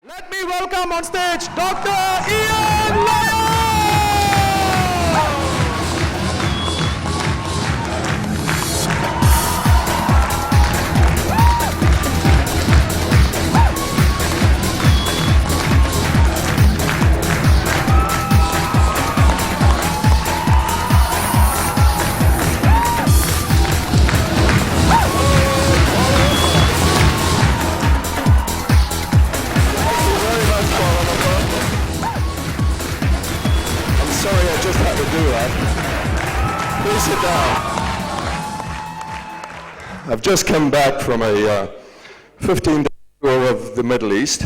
Let me welcome on stage Dr. Lyons! Sorry, I just had to do that. Please sit down. I've just come back from a 15-day tour of the Middle East,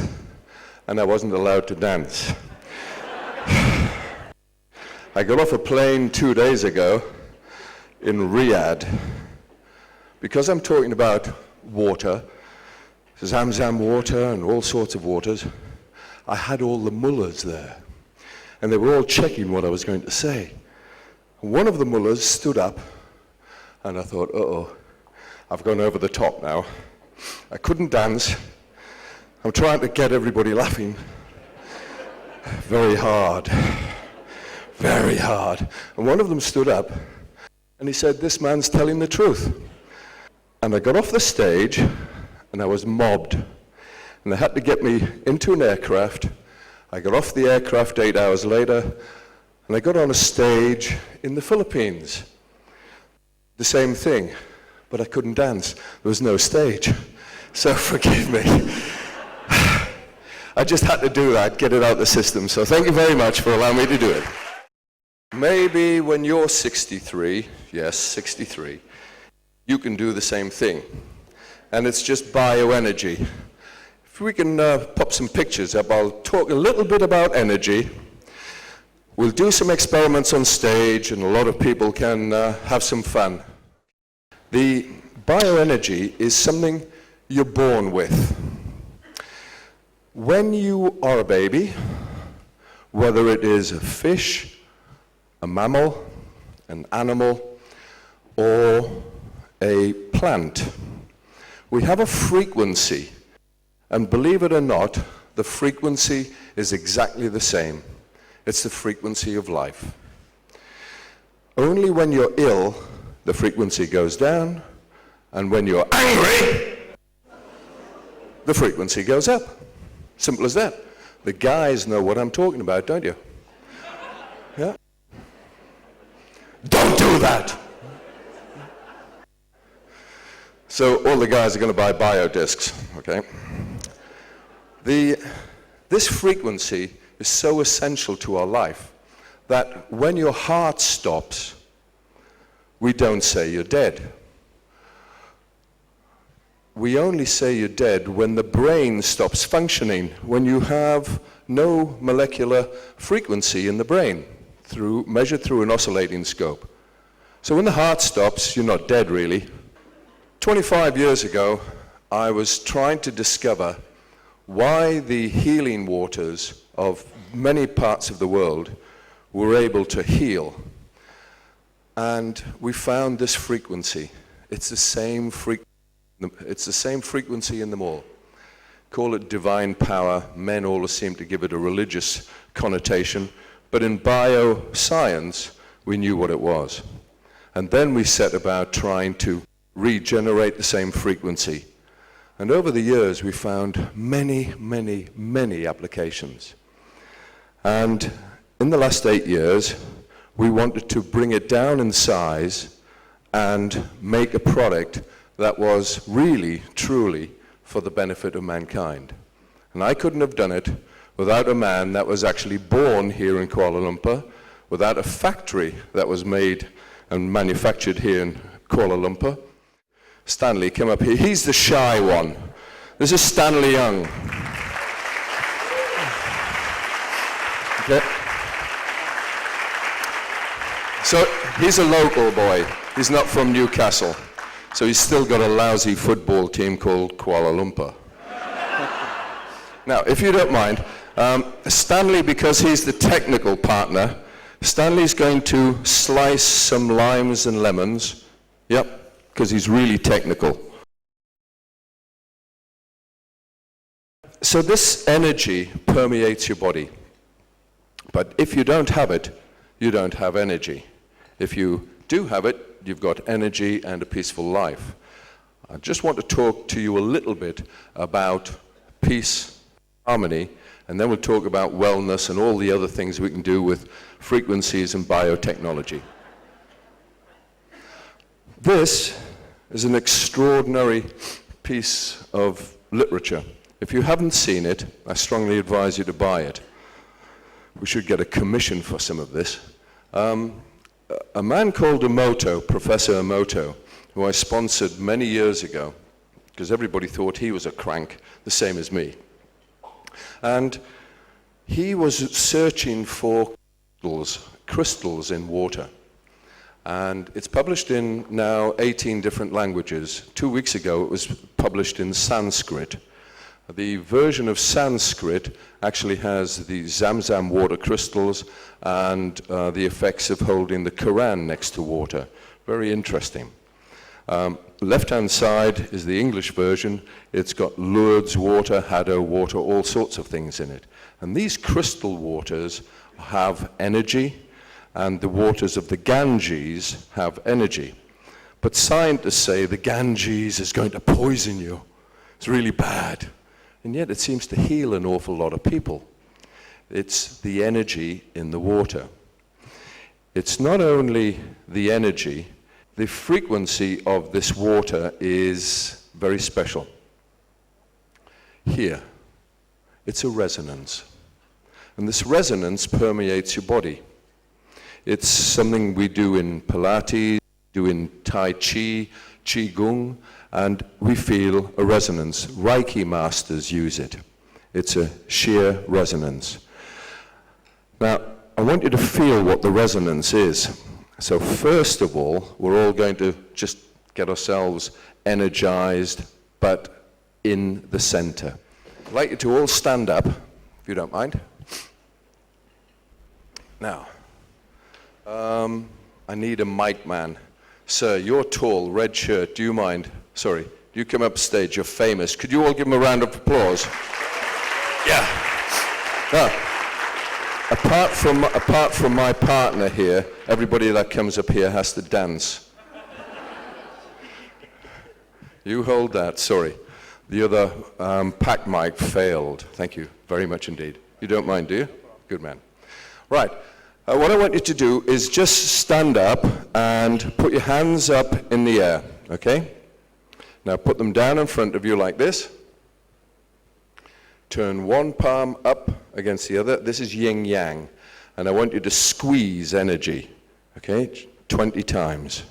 and I wasn't allowed to dance. I got off a plane 2 days ago in Riyadh. Because I'm talking about water, Zamzam water and all sorts of waters, I had all the mullahs there. And they were all checking what I was going to say. One of the mullahs stood up, and I thought, uh-oh, I've gone over the top now. I couldn't dance. I'm trying to get everybody laughing. Very hard. Very hard. And one of them stood up, and he said, "This man's telling the truth." And I got off the stage, and I was mobbed. And they had to get me into an aircraft. I got off the aircraft 8 hours later, and I got on a stage in the Philippines. The same thing, but I couldn't dance. There was no stage. So forgive me. I just had to do that, get it out of the system. So thank you very much for allowing me to do it. Maybe when you're 63, yes, 63, you can do the same thing. And it's just bioenergy. If we can pop some pictures up, I'll talk a little bit about energy. We'll do some experiments on stage, and a lot of people can have some fun. The bioenergy is something you're born with. When you are a baby, whether it is a fish, a mammal, an animal, or a plant, we have a frequency. And believe it or not, the frequency is exactly the same. It's the frequency of life. Only when you're ill, the frequency goes down, and when you're angry, the frequency goes up. Simple as that. The guys know what I'm talking about, don't you? Yeah? Don't do that! So all the guys are going to buy biodiscs, okay? This frequency is so essential to our life that when your heart stops, we don't say you're dead. We only say you're dead when the brain stops functioning, when you have no molecular frequency in the brain, measured through an oscillating scope. So when the heart stops, you're not dead really. 25 years ago, I was trying to discover why the healing waters of many parts of the world were able to heal. And we found this frequency. It's the same frequency in them all. Call it divine power. Men always seem to give it a religious connotation. But in bioscience, we knew what it was. And then we set about trying to regenerate the same frequency. And over the years, we found many, many, many applications. And in the last 8 years, we wanted to bring it down in size and make a product that was really, truly for the benefit of mankind. And I couldn't have done it without a man that was actually born here in Kuala Lumpur, without a factory that was made and manufactured here in Kuala Lumpur. Stanley, come up here. He's the shy one. This is Stanley Young. Okay. So he's a local boy. He's not from Newcastle. So he's still got a lousy football team called Kuala Lumpur. Now, if you don't mind, Stanley, because he's the technical partner, Stanley's going to slice some limes and lemons. Yep. Because he's really technical. So this energy permeates your body. But if you don't have it, you don't have energy. If you do have it, you've got energy and a peaceful life. I just want to talk to you a little bit about peace, harmony, and then we'll talk about wellness and all the other things we can do with frequencies and biotechnology. This is an extraordinary piece of literature. If you haven't seen it, I strongly advise you to buy it. We should get a commission for some of this. A man called Emoto, Professor Emoto, who I sponsored many years ago, because everybody thought he was a crank, the same as me. And he was searching for crystals in water. And it's published in now 18 different languages. 2 weeks ago it was published in Sanskrit. The version of Sanskrit actually has the Zamzam water crystals and the effects of holding the Quran next to water. Very interesting. Left-hand side is the English version. It's got Lourdes water, Haddo water, all sorts of things in it. And these crystal waters have energy, and the waters of the Ganges have energy. But scientists say the Ganges is going to poison you. It's really bad. And yet it seems to heal an awful lot of people. It's the energy in the water. It's not only the energy, the frequency of this water is very special. Here, it's a resonance. And this resonance permeates your body. It's something we do in Pilates, do in Tai Chi, Qigong, and we feel a resonance. Reiki masters use it. It's a sheer resonance. Now, I want you to feel what the resonance is. So first of all, we're all going to just get ourselves energized, but in the center. I'd like you to all stand up, if you don't mind. Now, I need a mic man. Sir, you're tall, red shirt, do you mind? Sorry, you come up stage, you're famous. Could you all give him a round of applause? Yeah. Now, apart from my partner here, everybody that comes up here has to dance. You hold that, sorry. The other pack mic failed. Thank you very much indeed. You don't mind, do you? Good man. Right. What I want you to do is just stand up and put your hands up in the air, okay? Now put them down in front of you like this. Turn one palm up against the other. This is yin yang. And I want you to squeeze energy, okay? 20 times.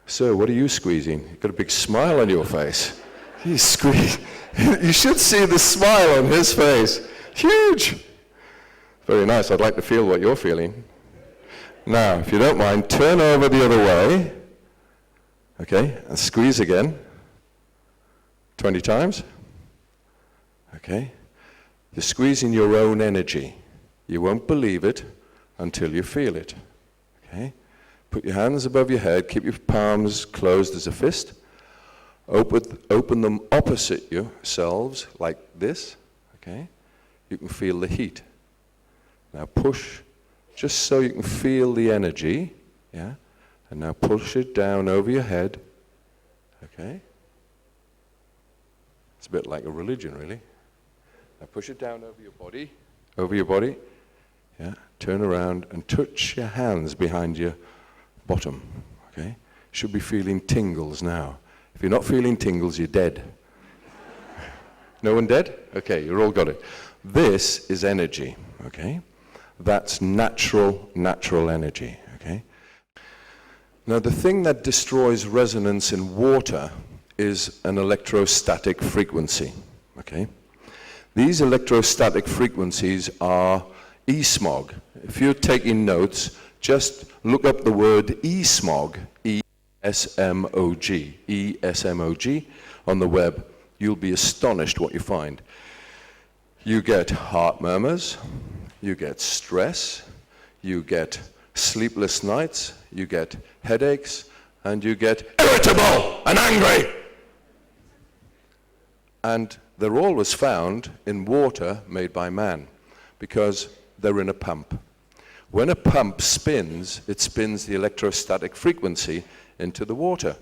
Sir, what are you squeezing? You've got a big smile on your face. You squeeze. You should see the smile on his face. Huge. Very nice. I'd like to feel what you're feeling. Now, if you don't mind, turn over the other way. Okay, and squeeze again. 20 times. Okay. You're squeezing your own energy. You won't believe it until you feel it. Okay. Put your hands above your head. Keep your palms closed as a fist. Open them opposite yourselves like this. Okay. You can feel the heat. Now push, just so you can feel the energy, yeah? And now push it down over your head, okay? It's a bit like a religion, really. Now push it down over your body, yeah? Turn around and touch your hands behind your bottom, okay? Should be feeling tingles now. If you're not feeling tingles, you're dead. No one dead? Okay, you're all got it. This is energy, okay? That's natural energy, okay? Now the thing that destroys resonance in water is an electrostatic frequency, okay? These electrostatic frequencies are E-smog. If you're taking notes, just look up the word E-smog, E-S-M-O-G, E-S-M-O-G on the web. You'll be astonished what you find. You get heart murmurs, you get stress, you get sleepless nights, you get headaches, and you get irritable and angry. And they're always found in water made by man because they're in a pump. When a pump spins, it spins the electrostatic frequency into the water.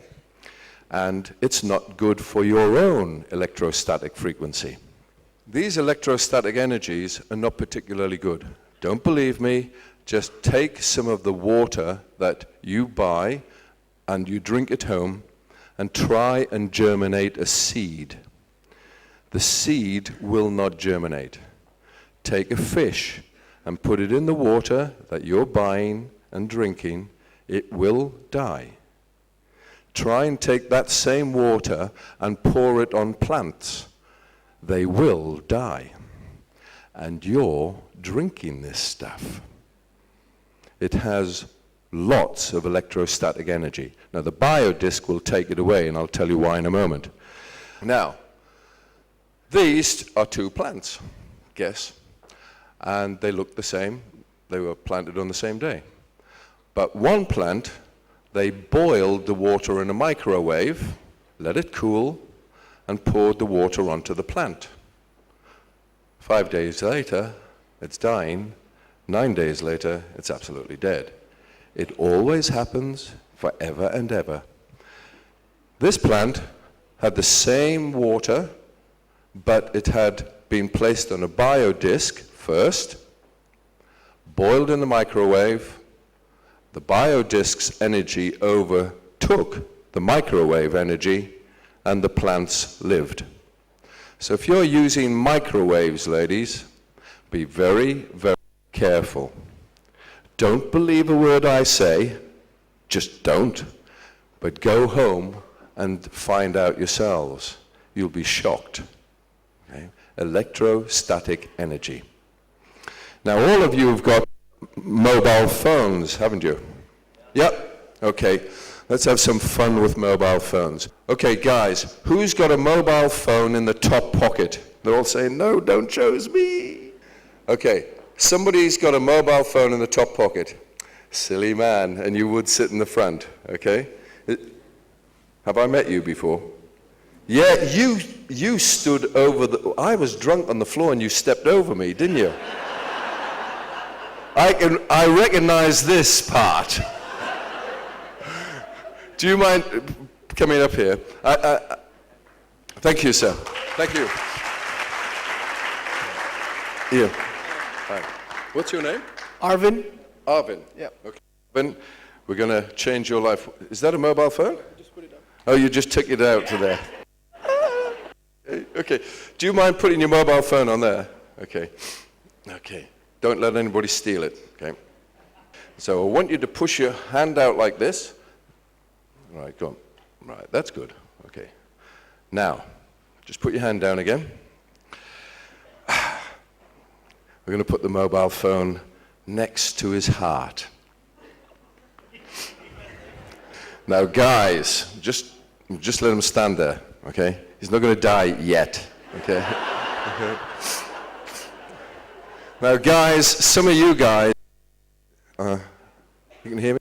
And it's not good for your own electrostatic frequency. These electrostatic energies are not particularly good. Don't believe me, just take some of the water that you buy and you drink at home and try and germinate a seed. The seed will not germinate. Take a fish and put it in the water that you're buying and drinking, it will die. Try and take that same water and pour it on plants. They will die. And you're drinking this stuff. It has lots of electrostatic energy. Now the biodisc will take it away, and I'll tell you why in a moment. Now, these are two plants, guess. And they look the same. They were planted on the same day. But one plant, they boiled the water in a microwave, let it cool, and poured the water onto the plant. 5 days later, it's dying. 9 days later, it's absolutely dead. It always happens forever and ever. This plant had the same water, but it had been placed on a biodisc first, boiled in the microwave. The biodisc's energy overtook the microwave energy, and the plants lived. So if you're using microwaves, ladies, be very, very careful. Don't believe a word I say, just don't. But go home and find out yourselves. You'll be shocked. Okay? Electrostatic energy. Now, all of you have got mobile phones, haven't you? Yep. Okay. Let's have some fun with mobile phones. Okay, guys, who's got a mobile phone in the top pocket? They're all saying, no, don't choose me. Okay, somebody's got a mobile phone in the top pocket. Silly man, and you would sit in the front, okay? Have I met you before? Yeah, you stood over the... I was drunk on the floor and you stepped over me, didn't you? I recognize this part. Do you mind coming up here? Thank you, sir. Thank you. Yeah. Hi. What's your name? Arvin. Arvin. Yeah. Okay. Arvin, we're going to change your life. Is that a mobile phone? Just put it up. Oh, you just took it out to there. Okay. Do you mind putting your mobile phone on there? Okay. Okay. Don't let anybody steal it. Okay. So I want you to push your hand out like this. Right, go on. Right, that's good. Okay. Now, just put your hand down again. We're going to put the mobile phone next to his heart. Now, guys, just let him stand there, okay? He's not going to die yet, okay? Now, guys, some of you guys, you can hear me?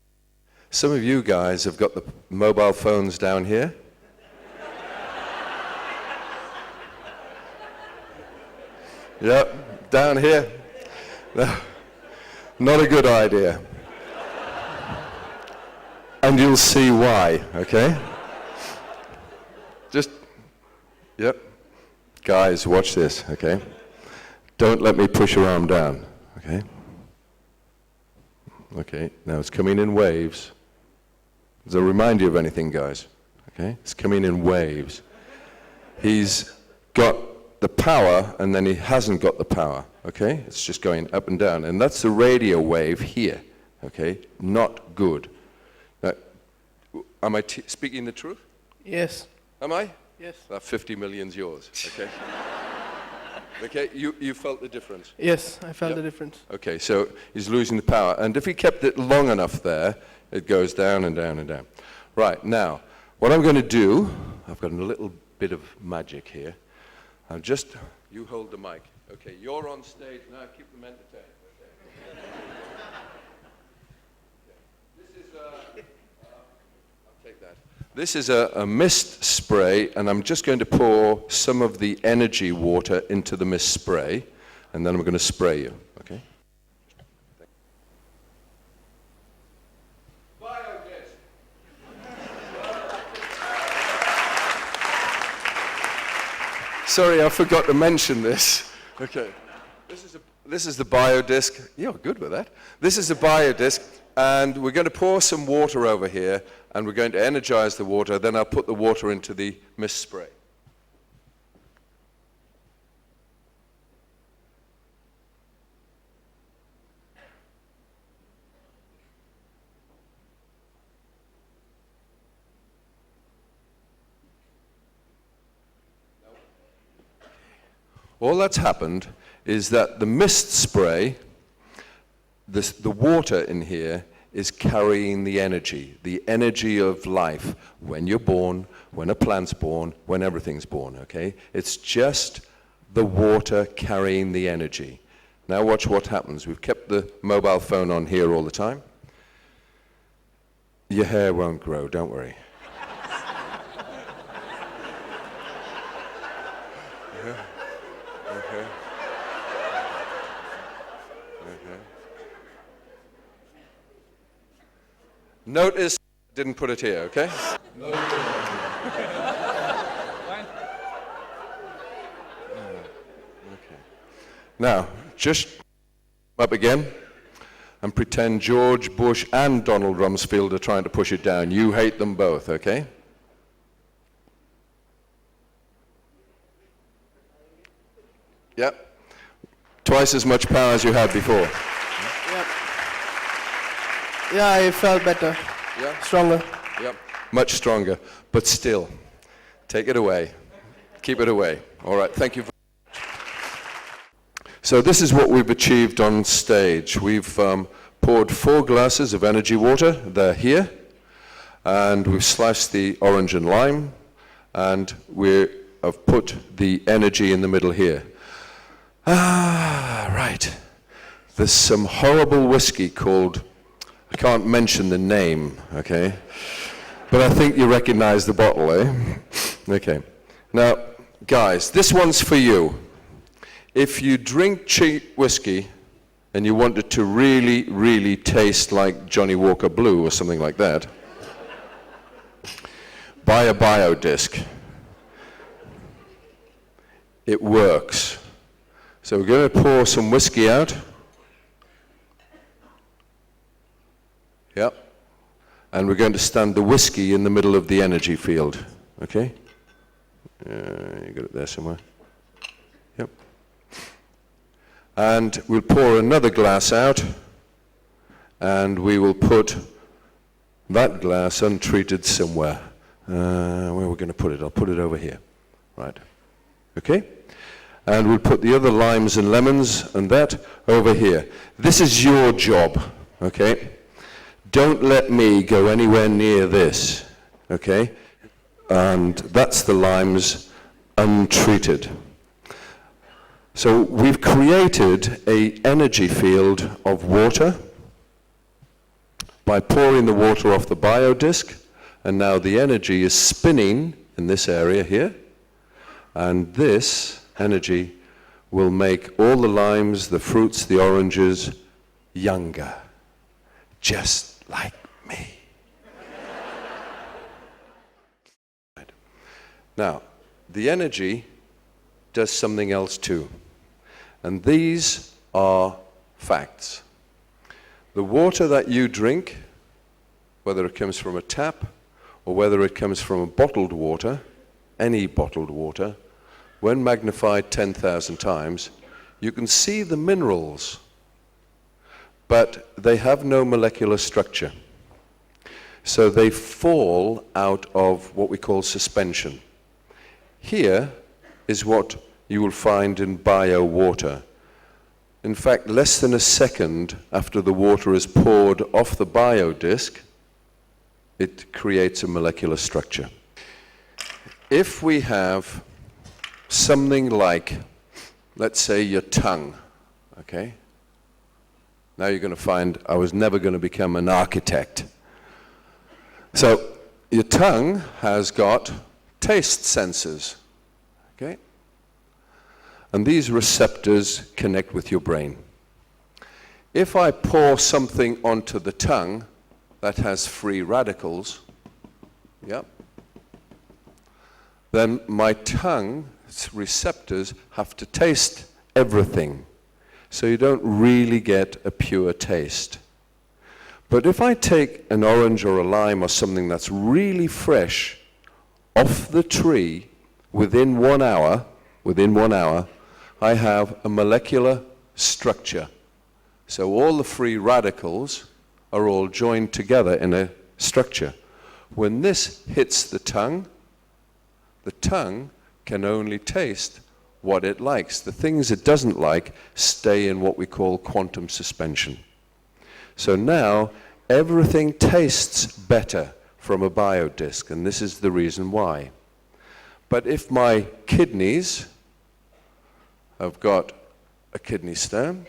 Some of you guys have got the mobile phones down here. Yep, down here. No, not a good idea. And you'll see why, okay? Just, yep. Guys, watch this, okay? Don't let me push your arm down, okay? Okay, now it's coming in waves. Does it remind you of anything, guys? Okay, it's coming in waves. He's got the power, and then he hasn't got the power, okay? It's just going up and down, and that's the radio wave here, okay? Not good. Now, am I speaking the truth? Yes. Am I? Yes. That 50 million's yours, okay? Okay, you felt the difference? Yes, I felt the difference. Okay, so he's losing the power, and if he kept it long enough there, it goes down and down and down. Right, now, what I'm going to do, I've got a little bit of magic here. You hold the mic. Okay, you're on stage now, keep them entertained. Okay. This is, I'll take that. This is a mist spray, and I'm just going to pour some of the energy water into the mist spray, and then I'm going to spray you, okay? Sorry, I forgot to mention this. Okay. This is the biodisc. You're good with that. This is the biodisc, and we're going to pour some water over here, and we're going to energize the water. Then I'll put the water into the mist spray. All that's happened is that the mist spray, the water in here, is carrying the energy of life when you're born, when a plant's born, when everything's born, okay? It's just the water carrying the energy. Now watch what happens. We've kept the mobile phone on here all the time. Your hair won't grow, don't worry. Okay. Notice I didn't put it here, okay? Now, just up again and pretend George Bush and Donald Rumsfeld are trying to push it down. You hate them both, okay? Yep. Twice as much power as you had before. Yep. Yeah, I felt better. Yeah? Stronger. Yep. Much stronger. But still, take it away. Keep it away. All right, thank you. So this is what we've achieved on stage. We've poured 4 glasses of energy water. They're here. And we've sliced the orange and lime. And we have put the energy in the middle here. Ah, right. There's some horrible whiskey called, I can't mention the name, okay? But I think you recognize the bottle, eh? Okay. Now, guys, this one's for you. If you drink cheap whiskey and you want it to really, really taste like Johnny Walker Blue or something like that, buy a biodisc. It works. So we're going to pour some whiskey out. Yep. And we're going to stand the whiskey in the middle of the energy field. Okay? You got it there somewhere. Yep. And we'll pour another glass out, and we will put that glass untreated somewhere. Where we're going to put it? I'll put it over here. Right. Okay? And we'll put the other limes and lemons and that over here. This is your job, okay? Don't let me go anywhere near this, okay? And that's the limes untreated. So we've created an energy field of water by pouring the water off the biodisc, and now the energy is spinning in this area here, and this energy will make all the limes, the fruits, the oranges younger, just like me. Now, the energy does something else too, and these are facts. The water that you drink, whether it comes from a tap or whether it comes from a bottled water, any bottled water, when magnified 10,000 times, you can see the minerals, but they have no molecular structure. So they fall out of what we call suspension. Here is what you will find in bio water. In fact, less than a second after the water is poured off the biodisc, it creates a molecular structure. If we have something like, let's say, your tongue, okay? Now you're going to find I was never going to become an architect. So your tongue has got taste sensors, okay? And these receptors connect with your brain. If I pour something onto the tongue that has free radicals, yep, then my tongue's receptors have to taste everything. So you don't really get a pure taste. But if I take an orange or a lime or something that's really fresh off the tree within 1 hour, I have a molecular structure. So all the free radicals are all joined together in a structure. When this hits the tongue can only taste what it likes. The things it doesn't like stay in what we call quantum suspension. So now everything tastes better from a biodisc, and this is the reason why. But if my kidneys have got a kidney stone,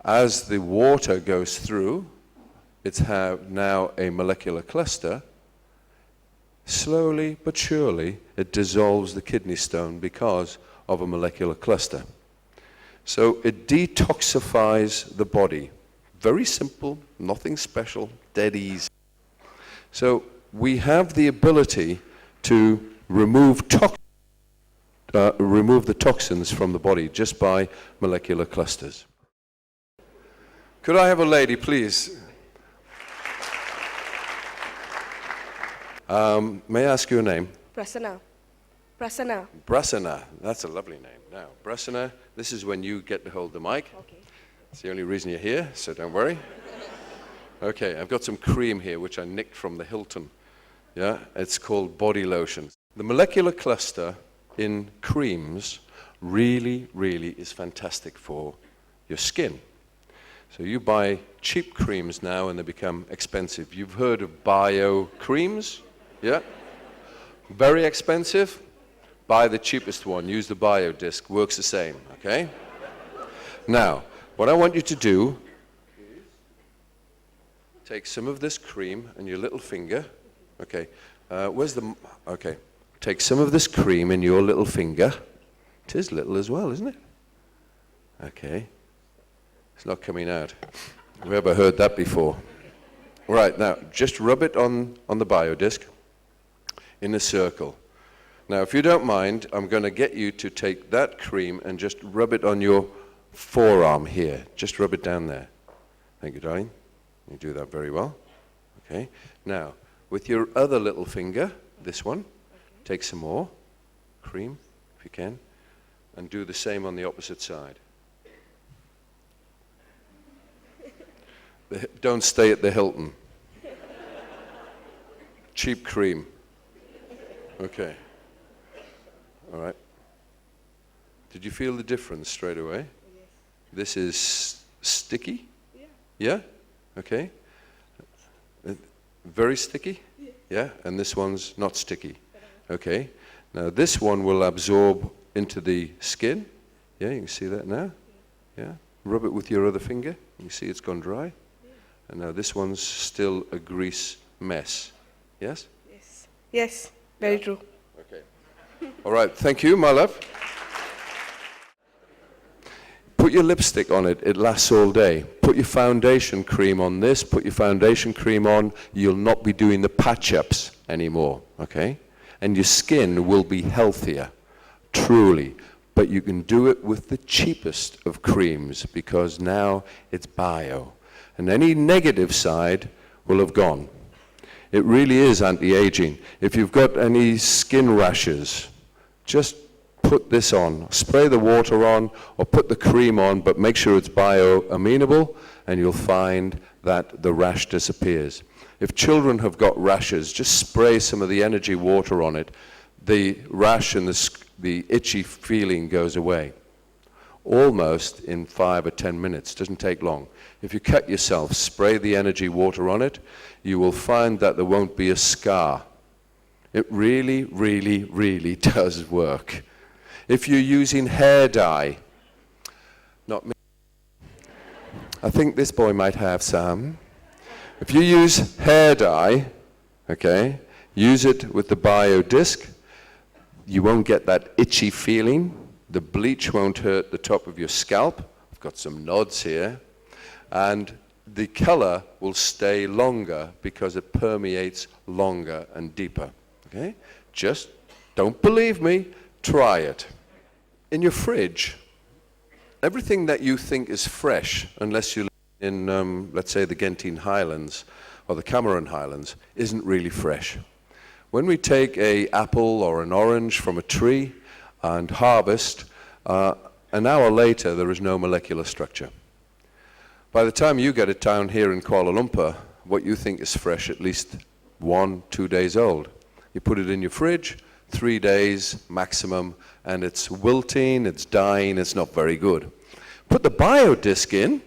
as the water goes through, it's now a molecular cluster. Slowly but surely, it dissolves the kidney stone because of a molecular cluster. So it detoxifies the body. Very simple, nothing special, dead easy. So we have the ability to remove the toxins from the body just by molecular clusters. Could I have a lady, please? May I ask your name? Prasanna. Prasanna. Prasanna. That's a lovely name. Now, Prasanna, this is when you get to hold the mic. Okay. It's the only reason you're here, so don't worry. Okay, I've got some cream here, which I nicked from the Hilton. Yeah, it's called body lotion. The molecular cluster in creams really, really is fantastic for your skin. So you buy cheap creams now and they become expensive. You've heard of bio creams? Yeah? Very expensive? Buy the cheapest one. Use the biodisc. Works the same, okay? Now, what I want you to do is take some of this cream and your little finger. Okay. Okay. Take some of this cream in your little finger. It is little as well, isn't it? Okay. It's not coming out. Have you ever heard that before? Right, now, just rub it on the biodisc in a circle. Now, if you don't mind, I'm going to get you to take that cream and just rub it on your forearm here. Just rub it down there. Thank you, darling. You do that very well. Okay. Now, with your other little finger, this one, take some more cream, if you can, and do the same on the opposite side. Don't stay at the Hilton. Cheap cream. Okay. All right. Did you feel the difference straight away? Yes. This is sticky? Yeah. Yeah? Okay. Very sticky? Yeah. Yeah? And this one's not sticky? Okay. Now this one will absorb into the skin. Yeah, you can see that now? Yeah. Rub it with your other finger. You see it's gone dry? And now this one's still a grease mess. Yes? Yes. Yes. Very true. Okay. All right. Thank you, my love. Put your lipstick on it. It lasts all day. Put your foundation cream on this. Put your foundation cream on. You'll not be doing the patch-ups anymore. Okay? And your skin will be healthier. Truly. But you can do it with the cheapest of creams because now it's bio. And any negative side will have gone. It really is anti-aging. If you've got any skin rashes, just put this on. Spray the water on or put the cream on, but make sure it's bio-amenable, and you'll find that the rash disappears. If children have got rashes, just spray some of the energy water on it. The rash and the itchy feeling goes away. Almost in 5 or 10 minutes. Doesn't take long. If you cut yourself, spray the energy water on it, you will find that there won't be a scar. It really, really, really does work. If you're using hair dye, not me. I think this boy might have some. If you use hair dye, okay, Use it with the biodisc. You won't get that itchy feeling. The bleach won't hurt the top of your scalp. I've got some nods here. And the color will stay longer because it permeates longer and deeper. Okay? Just don't believe me, try it. In your fridge, everything that you think is fresh, unless you live in, let's say, the Gentine Highlands or the Cameron Highlands, isn't really fresh. When we take an apple or an orange from a tree and harvest, an hour later there is no molecular structure. By the time you get it down here in Kuala Lumpur, what you think is fresh, at least 1, 2 days old. You put it in your fridge, 3 days maximum, and it's wilting, it's dying, it's not very good. Put the biodisc in,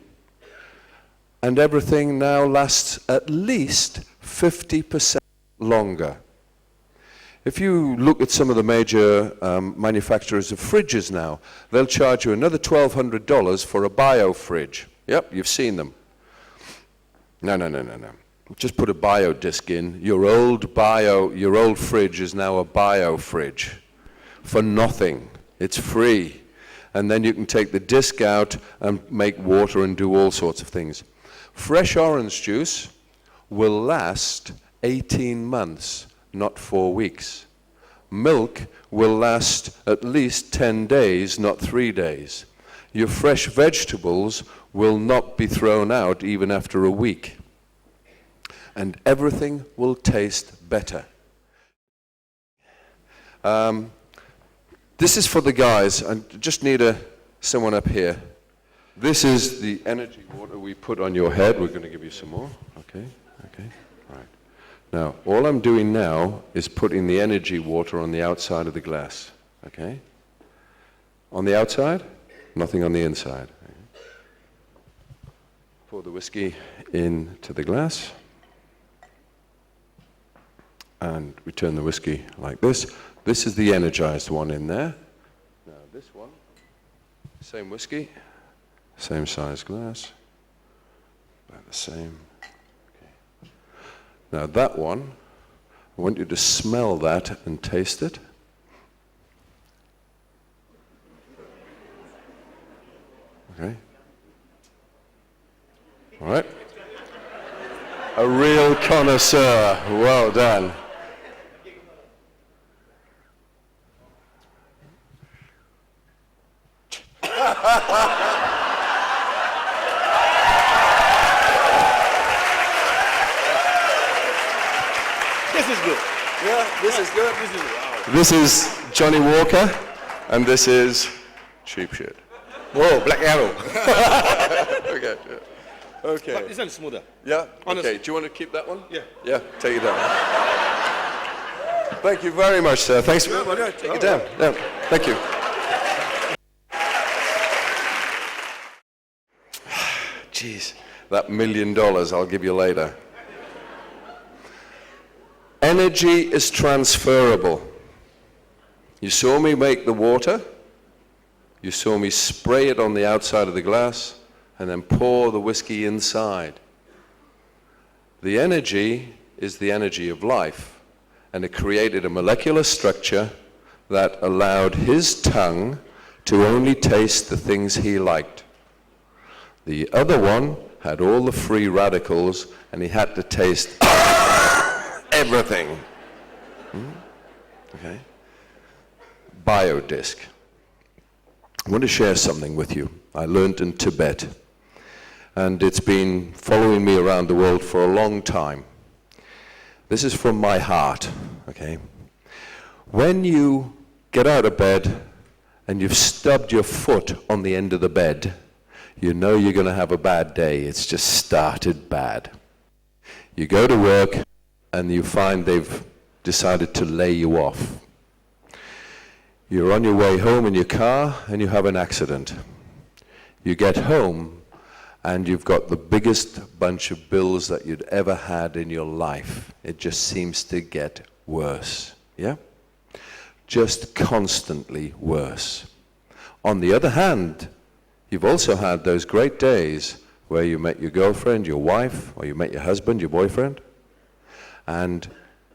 and everything now lasts at least 50% longer. If you look at some of the major manufacturers of fridges now, they'll charge you another $1,200 for a bio fridge. Yep, you've seen them. No. Just put a biodisc in. Your old fridge is now a bio fridge for nothing. It's free. And then you can take the disc out and make water and do all sorts of things. Fresh orange juice will last 18 months, not 4 weeks. Milk will last at least 10 days, not 3 days. Your fresh vegetables will not be thrown out even after a week. And everything will taste better. This is for the guys. I just need someone up here. This is the energy water we put on your head. We're going to give you some more. Okay. Right. Now, all I'm doing now is putting the energy water on the outside of the glass. Okay? On the outside, nothing on the inside. Pour the whiskey into the glass. And return the whiskey like this. This is the energized one in there. Now this one, same whiskey, same size glass, about the same. Okay. Now that one, I want you to smell that and taste it. Okay. All right. A real connoisseur. Well done. This is good. Yeah, this is good. This is wow. This is Johnny Walker, and this is Cheap Shit. Whoa, Black Arrow. Okay. Yeah. Okay. But this one's smoother. Yeah? Honestly. Okay, do you want to keep that one? Yeah. Yeah, take it down. Thank you very much, sir. Thanks for take it down. Yeah, thank you. Jeez, that $1 million I'll give you later. Energy is transferable. You saw me make the water. You saw me spray it on the outside of the glass and then pour the whiskey inside. The energy is the energy of life, and it created a molecular structure that allowed his tongue to only taste the things he liked. The other one had all the free radicals, and he had to taste everything. Okay? Biodisc. I want to share something with you. I learned in Tibet, and it's been following me around the world for a long time. This is from my heart, okay? When you get out of bed and you've stubbed your foot on the end of the bed, you know you're going to have a bad day. It's just started bad. You go to work and you find they've decided to lay you off. You're on your way home in your car and you have an accident. You get home and you've got the biggest bunch of bills that you'd ever had in your life. It just seems to get worse, yeah? Just constantly worse. On the other hand, you've also had those great days where you met your girlfriend, your wife, or you met your husband, your boyfriend, and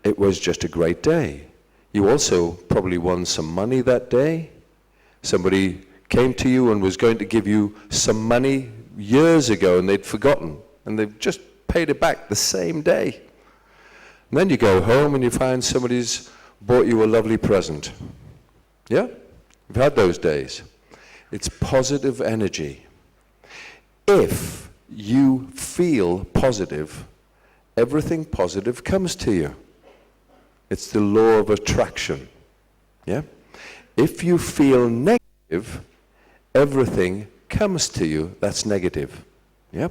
it was just a great day. You also probably won some money that day. Somebody came to you and was going to give you some money years ago and they'd forgotten, and they've just paid it back the same day. And then you go home and you find somebody's bought you a lovely present. Yeah? You've had those days. It's positive energy. If you feel positive, everything positive comes to you. It's the law of attraction. Yeah? If you feel negative, everything comes to you that's negative. Yeah?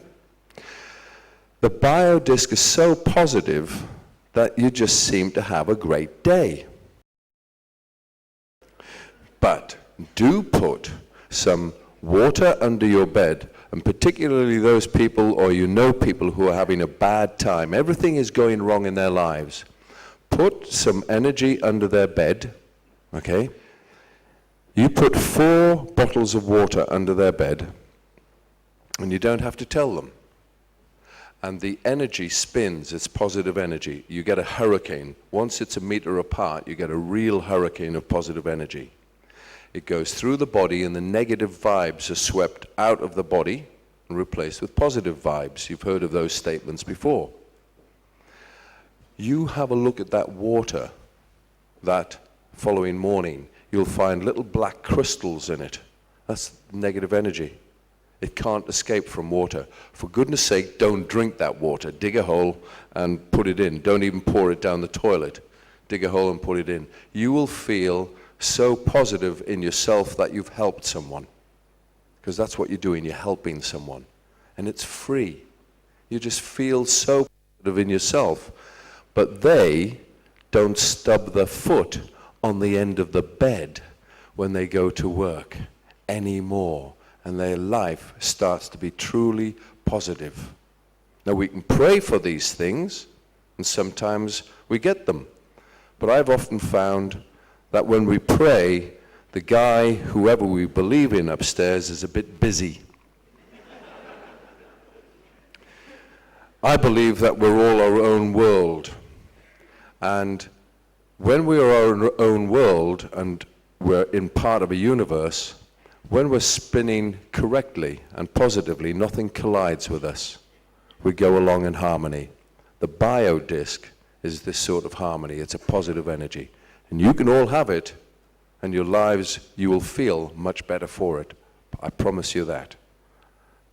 The biodisc is so positive that you just seem to have a great day. But do put some water under your bed, and particularly those people, or you know people who are having a bad time, everything is going wrong in their lives. Put some energy under their bed, okay? You put 4 bottles of water under their bed, and you don't have to tell them. And the energy spins, it's positive energy. You get a hurricane. Once it's a meter apart, you get a real hurricane of positive energy. It goes through the body, and the negative vibes are swept out of the body and replaced with positive vibes. You've heard of those statements before. You have a look at that water that following morning. You'll find little black crystals in it. That's negative energy. It can't escape from water. For goodness sake, don't drink that water. Dig a hole and put it in. Don't even pour it down the toilet. Dig a hole and put it in. You will feel so positive in yourself that you've helped someone. Because that's what you're doing, you're helping someone. And it's free. You just feel so positive in yourself. But they don't stub their foot on the end of the bed when they go to work anymore. And their life starts to be truly positive. Now we can pray for these things, and sometimes we get them. But I've often found that when we pray, the guy, whoever we believe in upstairs, is a bit busy. I believe that we're all our own world. And when we are our own world and we're in part of a universe, when we're spinning correctly and positively, nothing collides with us. We go along in harmony. The biodisc is this sort of harmony. It's a positive energy. And you can all have it, and your lives, you will feel much better for it. I promise you that.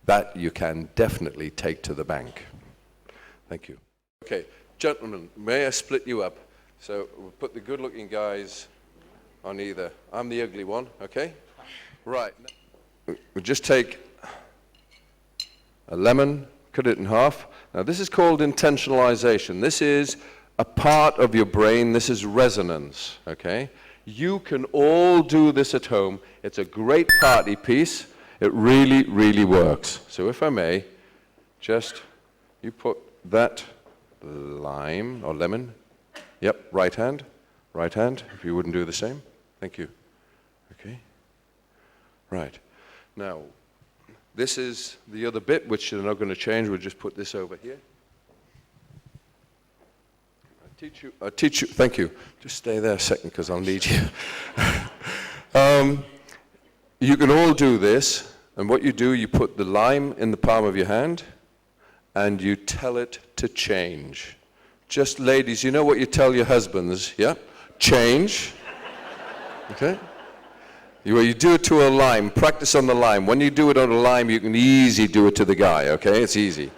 That you can definitely take to the bank. Thank you. Okay, gentlemen, may I split you up? So we'll put the good-looking guys on either. I'm the ugly one, okay? Right. We'll just take a lemon, cut it in half. Now this is called intentionalization. This is a part of your brain. This is resonance, okay? You can all do this at home. It's a great party piece. It really, really works. So if I may, just, you put that lime or lemon. Yep, right hand, if you wouldn't do the same. Thank you. Okay. Right. Now, this is the other bit, which they're not going to change. We'll just put this over here. I'll teach you, thank you. Just stay there a second, because I'll need you. You can all do this, and what you do, you put the lime in the palm of your hand, and you tell it to change. Just ladies, you know what you tell your husbands, yeah? Change. Okay? You do it to a lime. Practice on the lime. When you do it on a lime, you can easily do it to the guy, okay? It's easy.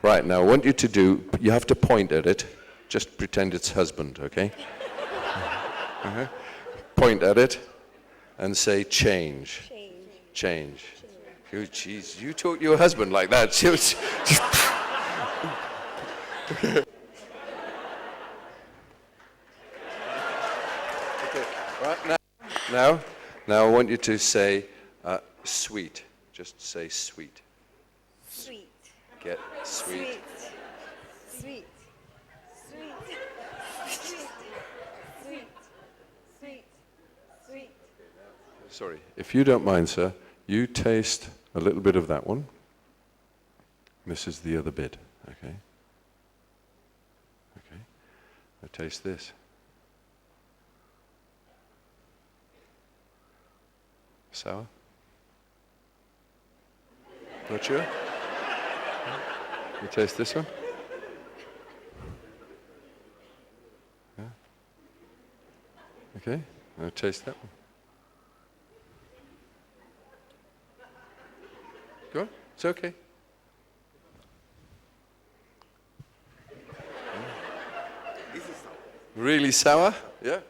Right, now I want you to do, you have to point at it. Just pretend it's husband, okay? Uh-huh. Point at it and say change. Change. Oh, jeez, you talk to your husband like that. Okay. Okay. Right, now I want you to say sweet. Just say sweet. Sweet. Get sweet. Sweet. Sweet. Sweet. Sweet. Sweet. Sweet. Sorry, if you don't mind, sir, you taste a little bit of that one. This is the other bit, okay? Okay. Now taste this. Sour? Not sure? You taste this one? Yeah. Okay, now taste that one. Go on, it's okay. Really sour? Yeah.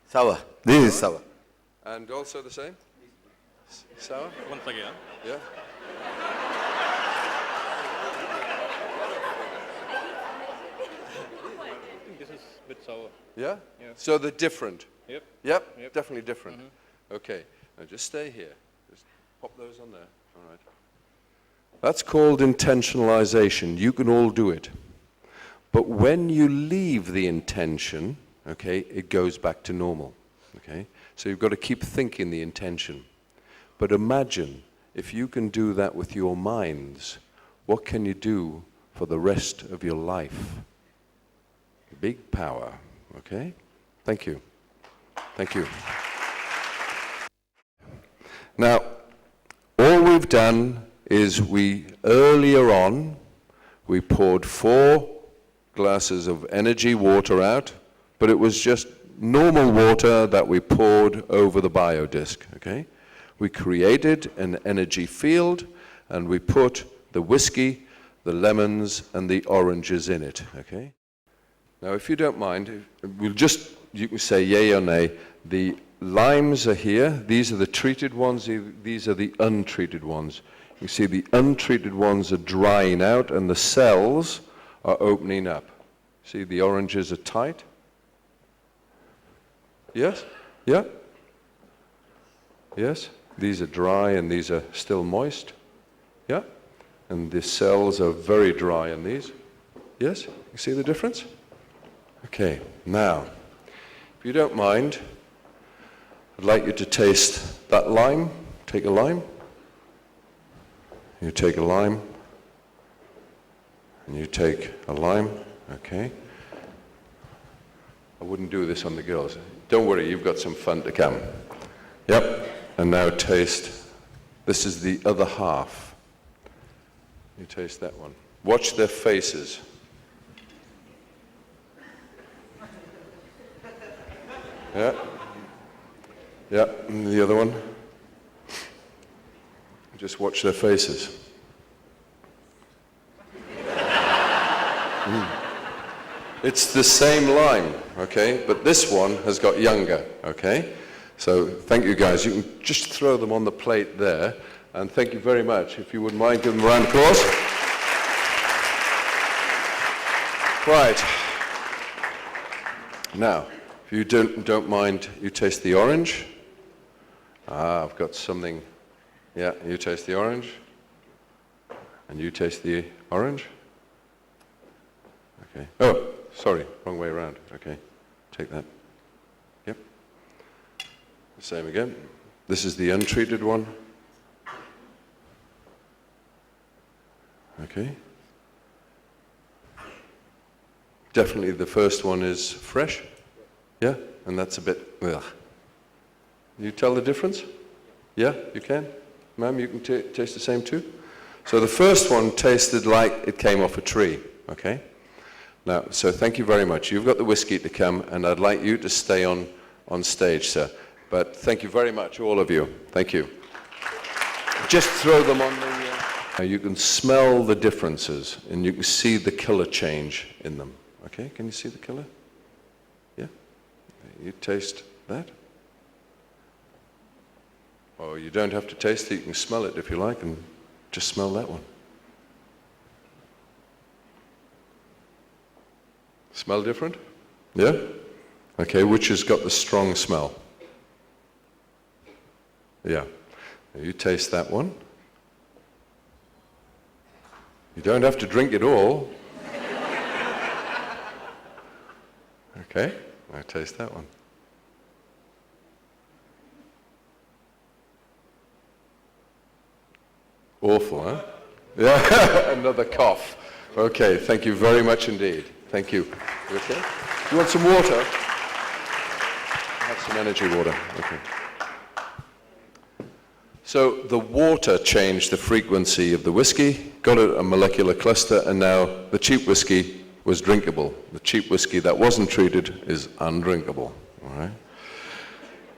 Sour. This is sour. And also the same? Sour? Once again. Yeah. This is a bit sour. Yeah? Yeah. So they're different? Yep. Yep, Yep. definitely different. Okay, now just stay here. Just pop those on there. All right. That's called intentionalization. You can all do it. But when you leave the intention, okay, it goes back to normal. Okay? So you've got to keep thinking the intention. But imagine if you can do that with your minds, what can you do for the rest of your life? Big power. Okay? Thank you. Thank you. Now, all we've done is earlier on, we poured 4 glasses of energy water out, but it was just normal water that we poured over the biodisc, okay? We created an energy field, and we put the whiskey, the lemons, and the oranges in it, okay? Now, if you don't mind, you can say yay or nay. The limes are here. These are the treated ones. These are the untreated ones. You see the untreated ones are drying out, and the cells are opening up. See, the oranges are tight. Yes? Yeah? Yes? These are dry, and these are still moist. Yeah? And the cells are very dry in these. Yes? You see the difference? Okay, now, if you don't mind, I'd like you to taste that lime. Take a lime. You take a lime. And you take a lime. Okay. I wouldn't do this on the girls. Don't worry, you've got some fun to come. Yep. And now taste. This is the other half. You taste that one. Watch their faces. Yeah. Yeah, and the other one. Just watch their faces. It's the same lime, okay? But this one has got younger, okay? So thank you guys. You can just throw them on the plate there. And thank you very much. If you wouldn't mind, give them a round of applause. Right. Now, if you don't mind, you taste the orange. Ah, I've got something. Yeah, you taste the orange. And you taste the orange. Okay. Oh, sorry, wrong way around. Okay, take that. Yep. The same again. This is the untreated one. Okay. Definitely the first one is fresh. Yeah, and that's a bit, ugh. You tell the difference? Yeah, you can? Ma'am, you can taste the same too? So the first one tasted like it came off a tree, okay? Now, so thank you very much. You've got the whiskey to come, and I'd like you to stay on stage, sir. But thank you very much, all of you. Thank you. Just throw them on the... Now you can smell the differences, and you can see the color change in them. Okay, can you see the color? Yeah? You taste that? Oh, you don't have to taste it, you can smell it if you like, and just smell that one. Smell different? Yeah? Okay, which has got the strong smell? Yeah. Now you taste that one. You don't have to drink it all. Okay, now taste that one. Awful, huh? Yeah, another cough. Okay, thank you very much indeed. Thank you. You okay? You want some water? Have some energy water. Okay. So the water changed the frequency of the whiskey, got a molecular cluster, and now the cheap whiskey was drinkable. The cheap whiskey that wasn't treated is undrinkable. All right?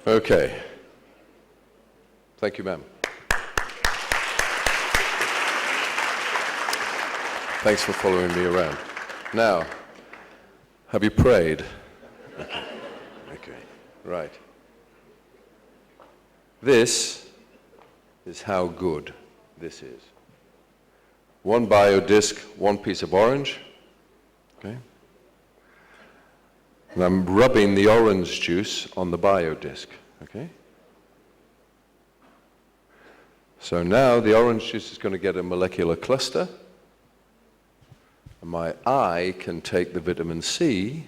Okay. Thank you, ma'am. Thanks for following me around. Now, have you prayed? Okay. Right. This is how good this is. One biodisc, one piece of orange. Okay. And I'm rubbing the orange juice on the biodisc. Okay. So now the orange juice is going to get a molecular cluster. And my eye can take the vitamin C,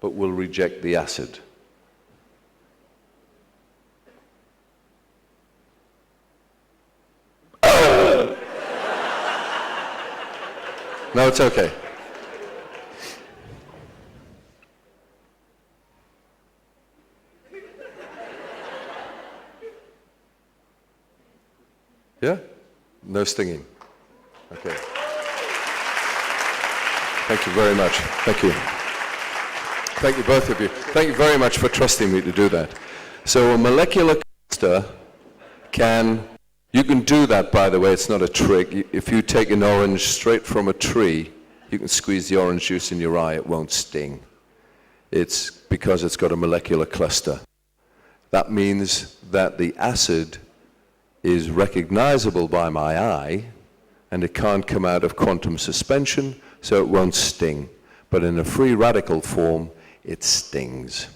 but will reject the acid. No, it's okay. Yeah? No stinging. Okay. Thank you very much. Thank you. Thank you, both of you. Thank you very much for trusting me to do that. So a molecular cluster you can do that, by the way, it's not a trick. If you take an orange straight from a tree, you can squeeze the orange juice in your eye, it won't sting. It's because it's got a molecular cluster. That means that the acid is recognizable by my eye, and it can't come out of quantum suspension, so it won't sting. But in a free radical form, it stings.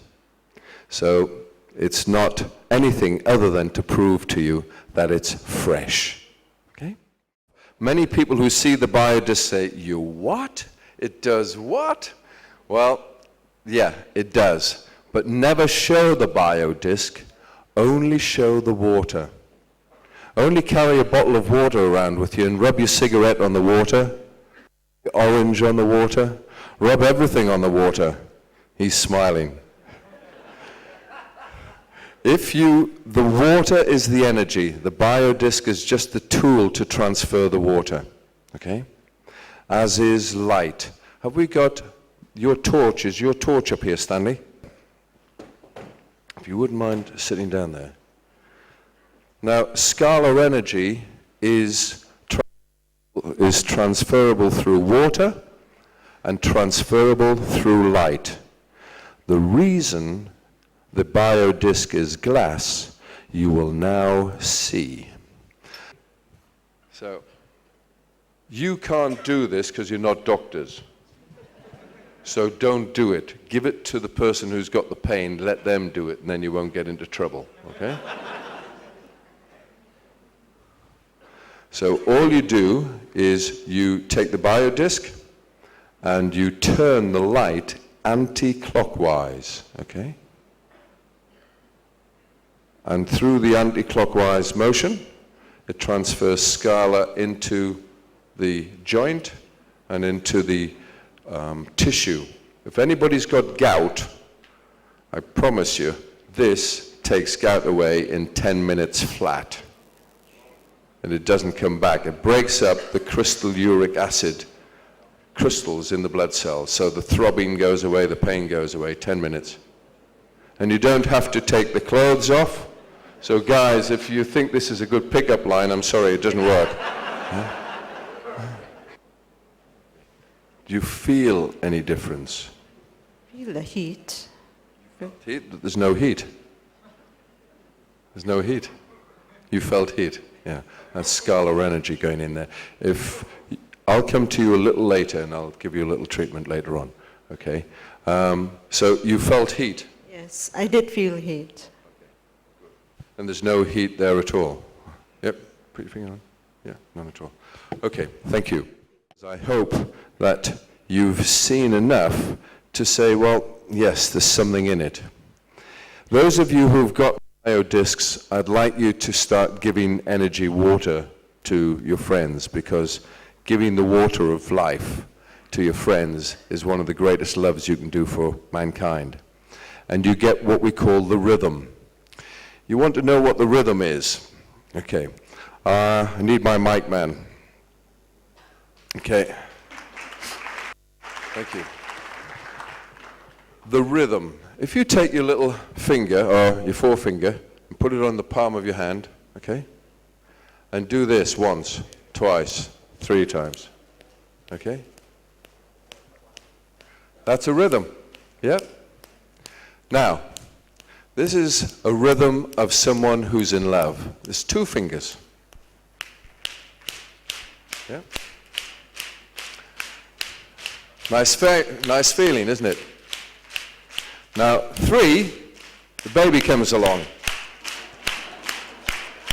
So it's not anything other than to prove to you that it's fresh. Okay? Many people who see the biodisc say, "You what? It does what?" Well, yeah, it does. But never show the biodisc, only show the water. Only carry a bottle of water around with you and rub your cigarette on the water, orange on the water, rub everything on the water. He's smiling. The water is the energy, the biodisc is just the tool to transfer the water, okay? As is light. Have we got your torch? Is your torch up here, Stanley? If you wouldn't mind sitting down there. Now, scalar energy is transferable through water and transferable through light. The reason the biodisc is glass, you will now see. So, you can't do this because you're not doctors. So don't do it. Give it to the person who's got the pain, let them do it, and then you won't get into trouble, okay? So all you do is you take the biodisc and you turn the light anti-clockwise, okay? And through the anti-clockwise motion, it transfers scala into the joint and into the tissue. If anybody's got gout, I promise you, this takes gout away in 10 minutes flat. And it doesn't come back. It breaks up the crystal uric acid crystals in the blood cells. So the throbbing goes away, the pain goes away, 10 minutes. And you don't have to take the clothes off. So guys, if you think this is a good pickup line, I'm sorry, it doesn't work. Do you feel any difference? Feel the heat. Heat? There's no heat. There's no heat. You felt heat. Yeah, that's scalar energy going in there. I'll come to you a little later and I'll give you a little treatment later on, okay? So you felt heat? Yes, I did feel heat. And there's no heat there at all? Yep, put your finger on. Yeah, none at all. Okay, thank you. I hope that you've seen enough to say, well, yes, there's something in it. Those of you who've got biodiscs, I'd like you to start giving energy water to your friends, because giving the water of life to your friends is one of the greatest loves you can do for mankind. And you get what we call the rhythm. You want to know what the rhythm is? Okay. I need my mic man. Okay. Thank you. The rhythm. If you take your little finger, or your forefinger, and put it on the palm of your hand, okay? And do this once, twice, 3 times, okay? That's a rhythm, yeah? Now, this is a rhythm of someone who's in love. There's 2 fingers. Yeah? Nice feeling, isn't it? Now, 3, the baby comes along.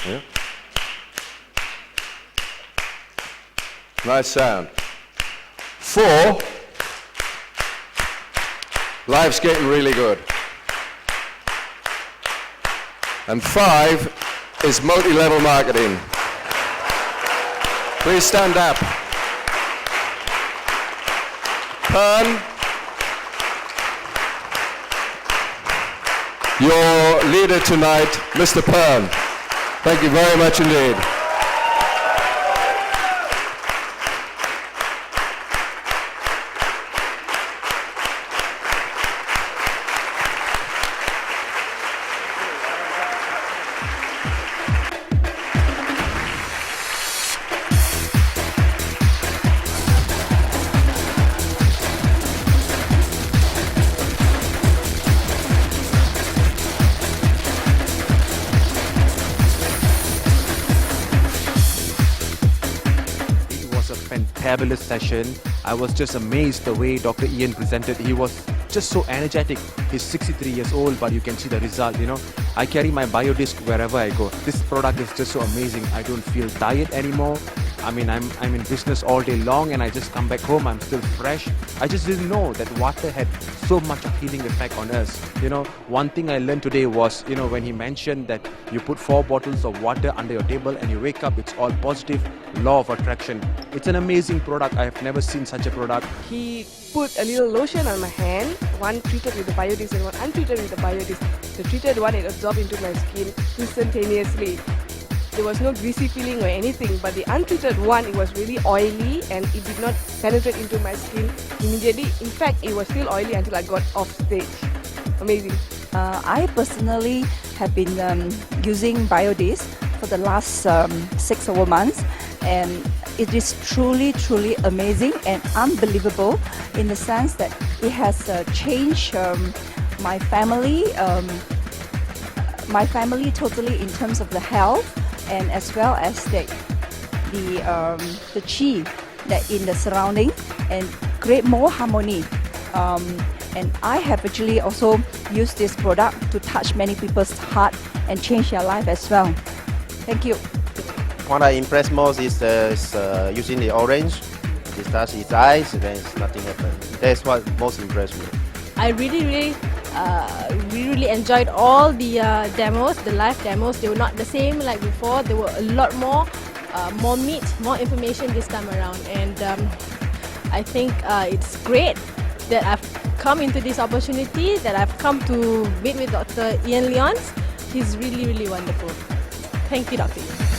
Yeah? Nice sound. 4, life's getting really good. And 5 is multi-level marketing. Please stand up. Pern, your leader tonight, Mr. Pern. Thank you very much indeed. Fabulous session. I was just amazed the way Dr. Ian presented. He was just so energetic. He's 63 years old, but you can see the result, you know. I carry my biodisc wherever I go. This product is just so amazing. I don't feel tired anymore. I mean, I'm in business all day long and I just come back home, I'm still fresh. I just didn't know that water had so much of healing effect on us. You know, one thing I learned today was, you know, when he mentioned that you put 4 bottles of water under your table and you wake up, it's all positive, law of attraction. It's an amazing product. I have never seen such a product. He put a little lotion on my hand, one treated with the biodisc and one untreated with the biodisc. The treated one, it absorbed into my skin instantaneously. There was no greasy feeling or anything, but the untreated one, it was really oily and it did not penetrate into my skin immediately. In fact, it was still oily until I got off stage. Amazing. I personally have been using biodisc for the last 6 over months, and it is truly amazing and unbelievable in the sense that it has changed my family totally in terms of the health, and as well as the chi that in the surrounding, and create more harmony. And I have actually also used this product to touch many people's heart and change their life as well. Thank you. What I impressed most is using the orange. It touched his eyes and then nothing happened. That's what most impressed me. I really enjoyed all the demos, the live demos. They were not the same like before. There were a lot more meat, more information this time around. And I think it's great that I've come into this opportunity, that I've come to meet with Dr. Ian Lyons. He's really wonderful. Thank you, Dr. Ian.